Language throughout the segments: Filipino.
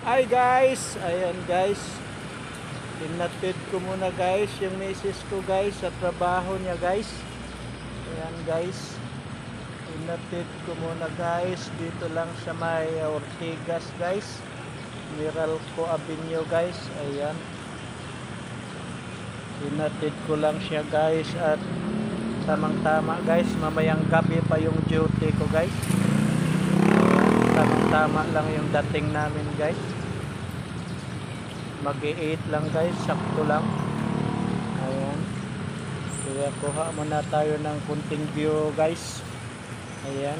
Hi guys, ayan guys. Tinatid ko muna guys yung misis ko guys sa trabaho niya guys. Ayan guys. Tinatid ko muna guys dito lang sa may Ortigas guys. Meralco Avenue guys. Ayan. Tinatid ko lang siya guys at tamang-tama guys. Mamayang gabi pa yung duty ko guys. Tamang-tama lang yung dating namin guys. Mag-i-8 lang guys, sakto lang. Ayan. Kaya kuha muna tayo ng kunting view guys. Ayan.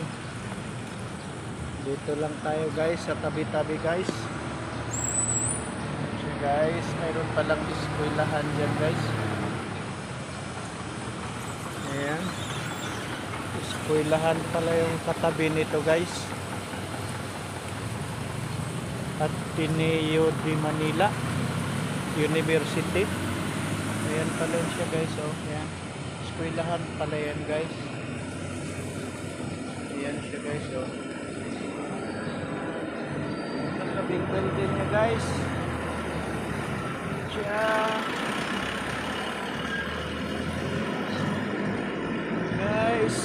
Dito lang tayo guys, sa tabi-tabi guys. So guys, mayroon palang eskwelahan dyan guys. Ayan. Eskwelahan pala yung katabi nito guys. Ateneo de Manila University. Ayan pala siya guys. Oh, ayan. Eskwelahan pala yan guys. Ayan siya guys. Oh. Nakabing building niya guys. Siya. Guys.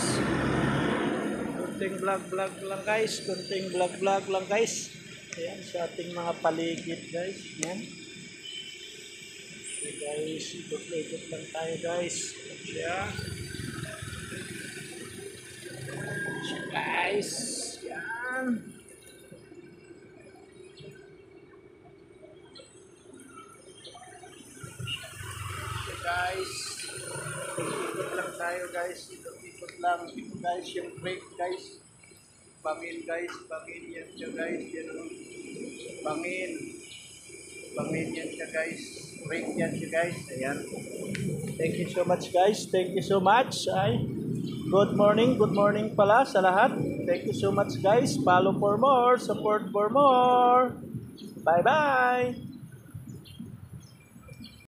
Kunting vlog lang guys. Kunting vlog lang guys. Ayan sa ating mga paligid guys. Ayan. So guys, ikot-ikot lang tayo guys. Siya. Siya guys. Ayan. Siya guys. Ikot lang tayo guys. Ikot lang. Ito guys yung brake guys. Bangin guys. Bangin yan siya guys. Yan o. Bangin yan siya guys, brake yan siya guys. Ayan, thank you so much guys, thank you so much. Good morning pala sa lahat. Thank you so much guys, follow for more, support for more. Bye bye.